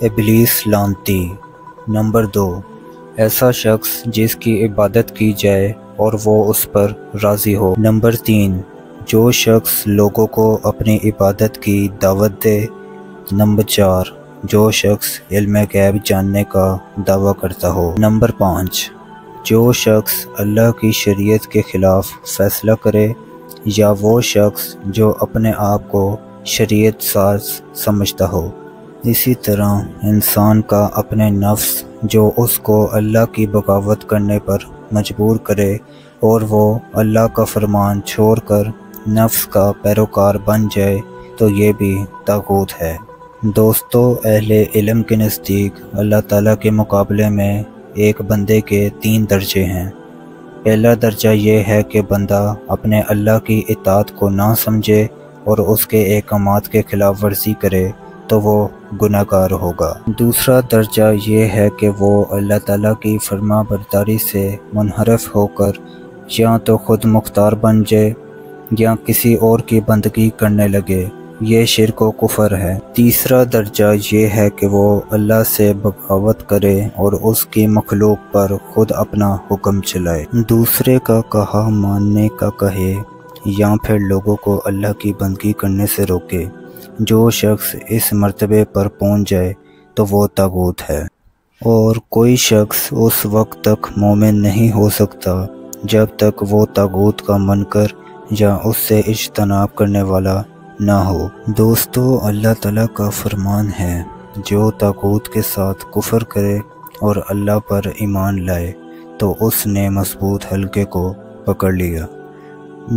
ابلیس لعنتی۔ نمبر 2، ایسا شخص جس کی عبادت کی جائے اور وہ اس پر راضی ہو۔ نمبر 3، جو شخص لوگوں کو اپنی عبادت کی دعوت دے۔ نمبر 4، جو شخص علم غیب جاننے کا دعویٰ کرتا ہو۔ نمبر 5، جو شخص اللہ کی شریعت کے خلاف فیصلہ کرے، یا وہ شخص جو اپنے آپ کو شریعت ساز سمجھتا ہو۔ اسی طرح انسان کا اپنے نفس جو اس کو اللہ کی بغاوت کرنے پر مجبور کرے اور وہ اللہ کا فرمان چھوڑ کر نفس کا پیروکار بن جائے تو یہ بھی طاغوت ہے۔ دوستو، اہل علم کے نزدیک اللہ تعالیٰ کے مقابلے میں ایک بندے کے 3 درجے ہیں۔ پہلا درجہ یہ ہے کہ بندہ اپنے اللہ کی اطاعت کو نہ سمجھے اور اس کے احکامات کے خلاف ورزی کرے تو وہ گناہ گار ہوگا۔ دوسرا درجہ یہ ہے کہ وہ اللہ تعالیٰ کی فرما برداری سے منحرف ہو کر یا تو خود مختار بن جائے یا کسی اور کی بندگی کرنے لگے، یہ شرک و کفر ہے۔ تیسرا درجہ یہ ہے کہ وہ اللہ سے بغاوت کرے اور اس کی مخلوق پر خود اپنا حکم چلائے، دوسرے کا کہا ماننے کا کہے یا پھر لوگوں کو اللہ کی بندگی کرنے سے روکے۔ جو شخص اس مرتبے پر پہنچ جائے تو وہ طاغوت ہے، اور کوئی شخص اس وقت تک مومن نہیں ہو سکتا جب تک وہ طاغوت کا منکر یا اس سے اجتناب کرنے والا نہ ہو۔ دوستو، اللہ تعالیٰ کا فرمان ہے، جو طاغوت کے ساتھ کفر کرے اور اللہ پر ایمان لائے تو اس نے مضبوط حلقے کو پکڑ لیا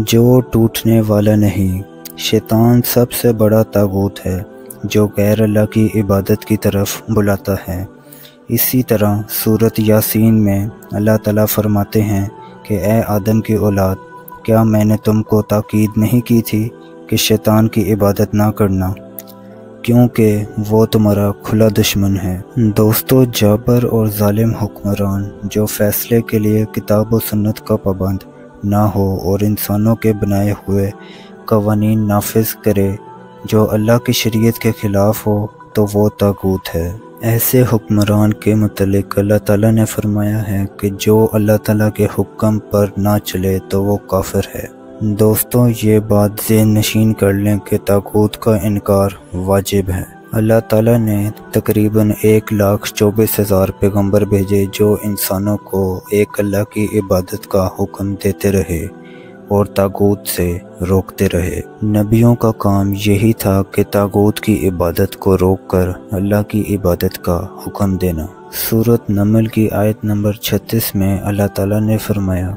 جو ٹوٹنے والا نہیں۔ شیطان سب سے بڑا طاغوت ہے جو غیر اللہ کی عبادت کی طرف بلاتا ہے۔ اسی طرح سورۃ یاسین میں اللہ تعالیٰ فرماتے ہیں کہ اے آدم کی اولاد، کیا میں نے تم کو تاکید نہیں کی تھی کہ شیطان کی عبادت نہ کرنا، کیونکہ وہ تمہارا کھلا دشمن ہے۔ دوستو، جابر اور ظالم حکمران جو فیصلے کے لیے کتاب و سنت کا پابند نہ ہو اور انسانوں کے بنائے ہوئے قوانین نافذ کرے جو اللہ کی شریعت کے خلاف ہو تو وہ طاغوت ہے۔ ایسے حکمران کے متعلق اللہ تعالیٰ نے فرمایا ہے کہ جو اللہ تعالیٰ کے حکم پر نہ چلے تو وہ کافر ہے۔ دوستوں، یہ بات ذہن نشین کر لیں کہ طاغوت کا انکار واجب ہے۔ اللہ تعالیٰ نے تقریباً 1,24,000 پیغمبر بھیجے جو انسانوں کو ایک اللہ کی عبادت کا حکم دیتے رہے اور طاغوت سے روکتے رہے۔ نبیوں کا کام یہی تھا کہ طاغوت کی عبادت کو روک کر اللہ کی عبادت کا حکم دینا۔ سورۃ نمل کی آیت نمبر 36 میں اللہ تعالیٰ نے فرمایا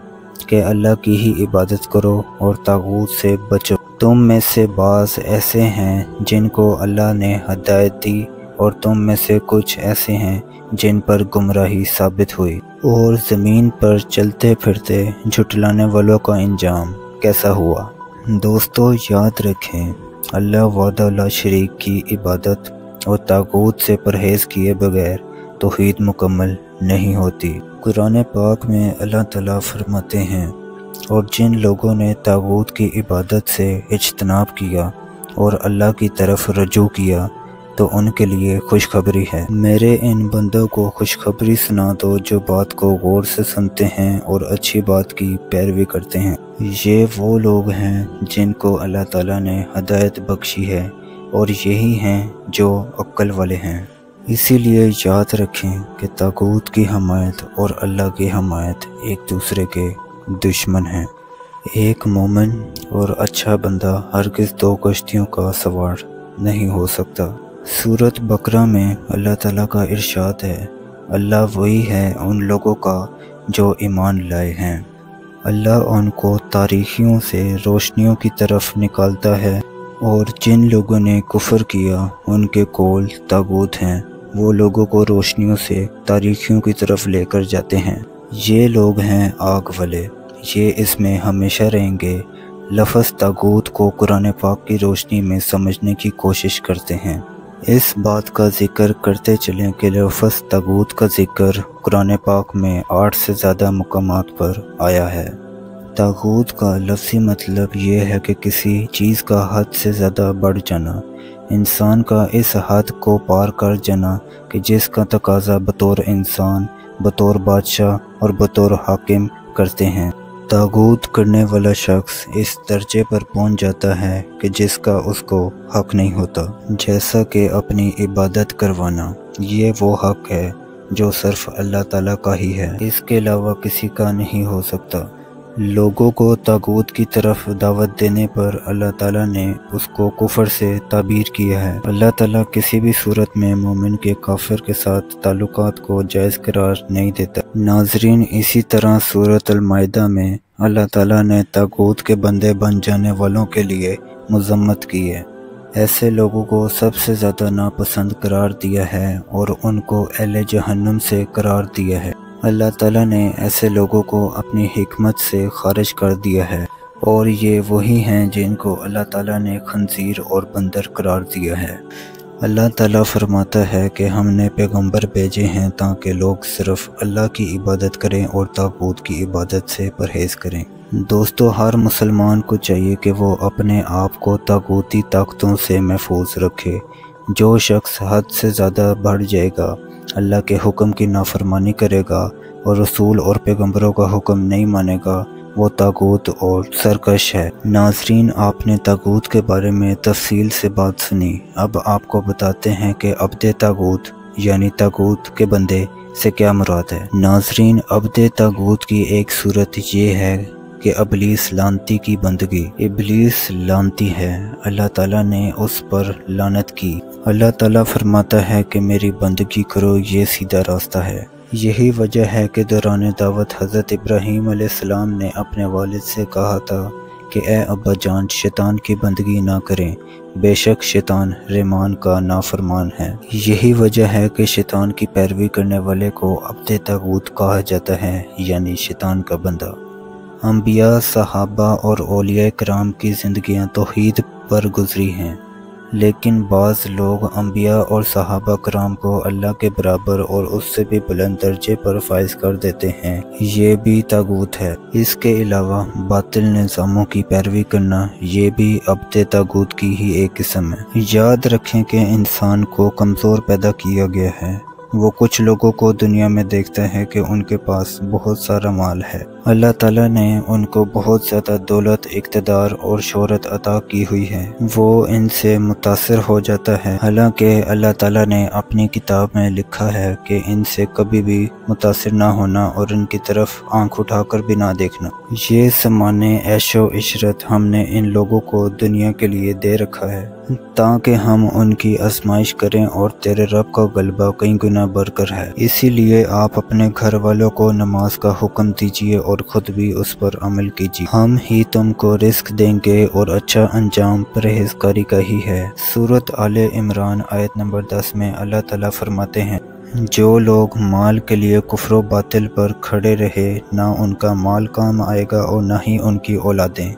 کہ اللہ کی ہی عبادت کرو اور طاغوت سے بچو۔ تم میں سے بعض ایسے ہیں جن کو اللہ نے ہدایت دی اور تم میں سے کچھ ایسے ہیں جن پر گمراہی ثابت ہوئی۔ اور زمین پر چلتے پھرتے جھٹلانے والوں کا انجام کیسا ہوا۔ دوستو، یاد رکھیں، اللہ وحدہ لا شریک کی عبادت اور طاغوت سے پرہیز کیے بغیر توحید مکمل نہیں ہوتی۔ قرآن پاک میں اللہ تعالیٰ فرماتے ہیں، اور جن لوگوں نے طاغوت کی عبادت سے اجتناب کیا اور اللہ کی طرف رجوع کیا تو ان کے لیے خوشخبری ہے۔ میرے ان بندوں کو خوشخبری سنا دو جو بات کو غور سے سنتے ہیں اور اچھی بات کی پیروی کرتے ہیں۔ یہ وہ لوگ ہیں جن کو اللہ تعالیٰ نے ہدایت بخشی ہے اور یہی ہیں جو عقل والے ہیں۔ اسی لیے یاد رکھیں کہ طاغوت کی حمایت اور اللہ کی حمایت ایک دوسرے کے دشمن ہیں۔ ایک مومن اور اچھا بندہ ہرگز 2 کشتیوں کا سوار نہیں ہو سکتا۔ سورۃ بقرہ میں اللہ تعالیٰ کا ارشاد ہے، اللہ وہی ہے ان لوگوں کا جو ایمان لائے ہیں۔ اللہ ان کو تاریکیوں سے روشنیوں کی طرف نکالتا ہے، اور جن لوگوں نے کفر کیا ان کے قول طاغوت ہیں، وہ لوگوں کو روشنیوں سے تاریکیوں کی طرف لے کر جاتے ہیں۔ یہ لوگ ہیں آگ والے، یہ اس میں ہمیشہ رہیں گے۔ لفظ طاغوت کو قرآن پاک کی روشنی میں سمجھنے کی کوشش کرتے ہیں۔ اس بات کا ذکر کرتے چلیں کہ لفظ طاغوت کا ذکر قرآن پاک میں 8 سے زیادہ مقامات پر آیا ہے۔ طاغوت کا لفظی مطلب یہ ہے کہ کسی چیز کا حد سے زیادہ بڑھ جانا۔ انسان کا اس حد کو پار کر جانا کہ جس کا تقاضا بطور انسان، بطور بادشاہ اور بطور حاکم کرتے ہیں۔ طاغوت کرنے والا شخص اس درجے پر پہنچ جاتا ہے کہ جس کا اس کو حق نہیں ہوتا، جیسا کہ اپنی عبادت کروانا۔ یہ وہ حق ہے جو صرف اللہ تعالیٰ کا ہی ہے، اس کے علاوہ کسی کا نہیں ہو سکتا۔ لوگوں کو طاغوت کی طرف دعوت دینے پر اللہ تعالیٰ نے اس کو کفر سے تعبیر کیا ہے۔ اللہ تعالیٰ کسی بھی صورت میں مومن کے کافر کے ساتھ تعلقات کو جائز قرار نہیں دیتا۔ ناظرین، اسی طرح سورۃ المائدہ میں اللہ تعالیٰ نے طاغوت کے بندے بن جانے والوں کے لیے مذمت کی ہے۔ ایسے لوگوں کو سب سے زیادہ ناپسند قرار دیا ہے اور ان کو اہل جہنم سے قرار دیا ہے۔ اللہ تعالیٰ نے ایسے لوگوں کو اپنی حکمت سے خارج کر دیا ہے، اور یہ وہی ہیں جن کو اللہ تعالیٰ نے خنزیر اور بندر قرار دیا ہے۔ اللہ تعالیٰ فرماتا ہے کہ ہم نے پیغمبر بھیجے ہیں تاکہ لوگ صرف اللہ کی عبادت کریں اور طاغوت کی عبادت سے پرہیز کریں۔ دوستو، ہر مسلمان کو چاہیے کہ وہ اپنے آپ کو طاغوتی طاقتوں سے محفوظ رکھے۔ جو شخص حد سے زیادہ بڑھ جائے گا، اللہ کے حکم کی نافرمانی کرے گا اور رسول اور پیغمبروں کا حکم نہیں مانے گا، وہ طاغوت اور سرکش ہے۔ ناظرین، آپ نے طاغوت کے بارے میں تفصیل سے بات سنی۔ اب آپ کو بتاتے ہیں کہ عبد طاغوت یعنی طاغوت کے بندے سے کیا مراد ہے۔ ناظرین، عبد طاغوت کی ایک صورت یہ ہے کہ ابلیس لعنتی کی بندگی۔ ابلیس لعنتی ہے، اللہ تعالیٰ نے اس پر لعنت کی۔ اللہ تعالیٰ فرماتا ہے کہ میری بندگی کرو، یہ سیدھا راستہ ہے۔ یہی وجہ ہے کہ دوران دعوت حضرت ابراہیم علیہ السلام نے اپنے والد سے کہا تھا کہ اے ابا جان، شیطان کی بندگی نہ کریں، بے شک شیطان رحمان کا نافرمان ہے۔ یہی وجہ ہے کہ شیطان کی پیروی کرنے والے کو عبد طاغوت کہا جاتا ہے، یعنی شیطان کا بندہ۔ انبیاء، صحابہ اور اولیاء کرام کی زندگیاں توحید پر گزری ہیں، لیکن بعض لوگ انبیاء اور صحابہ کرام کو اللہ کے برابر اور اس سے بھی بلند درجے پر فائز کر دیتے ہیں، یہ بھی طاغوت ہے۔ اس کے علاوہ باطل نظاموں کی پیروی کرنا، یہ بھی عبد طاغوت کی ہی ایک قسم ہے۔ یاد رکھیں کہ انسان کو کمزور پیدا کیا گیا ہے۔ وہ کچھ لوگوں کو دنیا میں دیکھتا ہے کہ ان کے پاس بہت سارا مال ہے۔ اللہ تعالیٰ نے ان کو بہت زیادہ دولت، اقتدار اور شہرت عطا کی ہوئی ہے۔ وہ ان سے متاثر ہو جاتا ہے، حالانکہ اللہ تعالیٰ نے اپنی کتاب میں لکھا ہے کہ ان سے کبھی بھی متاثر نہ ہونا اور ان کی طرف آنکھ اٹھا کر بھی نہ دیکھنا۔ یہ سامان عیش و عشرت ہم نے ان لوگوں کو دنیا کے لیے دے رکھا ہے تاکہ ہم ان کی آزمائش کریں، اور تیرے رب کا غلبہ کئی گنا بڑھ کر ہے۔ اسی لیے آپ اپنے گھر والوں کو نماز کا حکم دیجیے اور خود بھی اس پر عمل کیجیے۔ ہم ہی تم کو رزق دیں گے اور اچھا انجام پرہیزگاری کا ہی ہے۔ سورۃ آل عمران آیت نمبر 10 میں اللہ تعالیٰ فرماتے ہیں، جو لوگ مال کے لیے کفر و باطل پر کھڑے رہے، نہ ان کا مال کام آئے گا اور نہ ہی ان کی اولادیں۔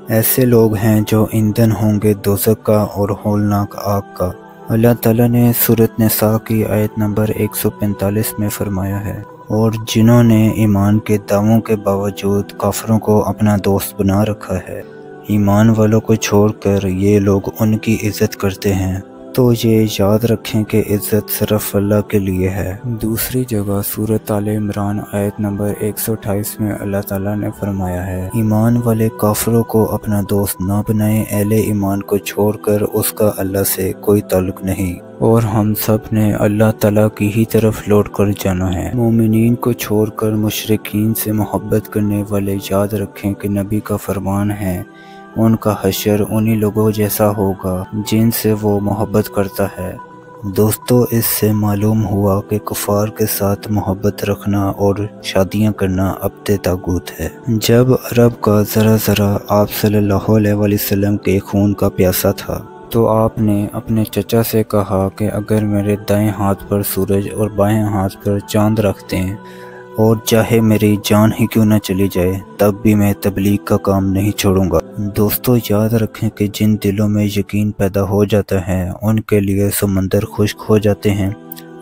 ایسے لوگ ہیں جو ایندھن ہوں گے دوزخ کا اور ہولناک آگ کا۔ اللہ تعالیٰ نے سورۃ نساء کی آیت نمبر 145 میں فرمایا ہے، اور جنہوں نے ایمان کے دعووں کے باوجود کافروں کو اپنا دوست بنا رکھا ہے، ایمان والوں کو چھوڑ کر یہ لوگ ان کی عزت کرتے ہیں، تو یہ یاد رکھیں کہ عزت صرف اللہ کے لیے ہے۔ دوسری جگہ سورۃ آل عمران آیت نمبر 128 میں اللہ تعالیٰ نے فرمایا ہے، ایمان والے کافروں کو اپنا دوست نہ بنائیں، اہل ایمان کو چھوڑ کر اس کا اللہ سے کوئی تعلق نہیں، اور ہم سب نے اللہ تعالیٰ کی ہی طرف لوٹ کر جانا ہے۔ مومنین کو چھوڑ کر مشرکین سے محبت کرنے والے یاد رکھیں کہ نبی کا فرمان ہے، ان کا حشر انہی لوگوں جیسا ہوگا جن سے وہ محبت کرتا ہے۔ دوستو، اس سے معلوم ہوا کہ کفار کے ساتھ محبت رکھنا اور شادیاں کرنا عبد طاغوت ہے۔ جب عرب کا ذرا ذرا آپ صلی اللہ علیہ وسلم کے خون کا پیاسا تھا تو آپ نے اپنے چچا سے کہا کہ اگر میرے دائیں ہاتھ پر سورج اور بائیں ہاتھ پر چاند رکھ دیں اور چاہے میری جان ہی کیوں نہ چلی جائے، تب بھی میں تبلیغ کا کام نہیں چھوڑوں گا۔ دوستو، یاد رکھیں کہ جن دلوں میں یقین پیدا ہو جاتا ہے ان کے لیے سمندر خشک ہو جاتے ہیں،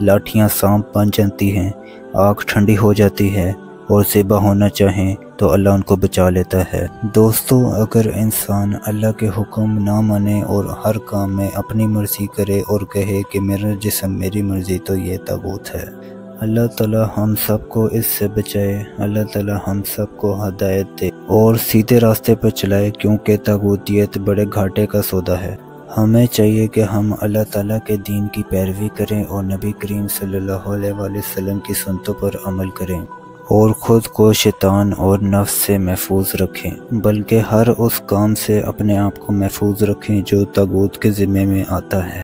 لاٹھیاں سانپ بن جاتی ہیں، آگ ٹھنڈی ہو جاتی ہے، اور ذبح ہونا چاہیں تو اللہ ان کو بچا لیتا ہے۔ دوستو، اگر انسان اللہ کے حکم نہ مانے اور ہر کام میں اپنی مرضی کرے اور کہے کہ میرا جسم میری مرضی، تو یہ طاغوت ہے۔ اللہ تعالی ہم سب کو اس سے بچائے، اللہ تعالی ہم سب کو ہدایت دے اور سیدھے راستے پر چلائے، کیونکہ طاغوتیت بڑے گھاٹے کا سودا ہے۔ ہمیں چاہیے کہ ہم اللہ تعالیٰ کے دین کی پیروی کریں اور نبی کریم صلی اللہ علیہ وآلہ وسلم کی سنتوں پر عمل کریں، اور خود کو شیطان اور نفس سے محفوظ رکھیں، بلکہ ہر اس کام سے اپنے آپ کو محفوظ رکھیں جو طاغوت کے ذمے میں آتا ہے۔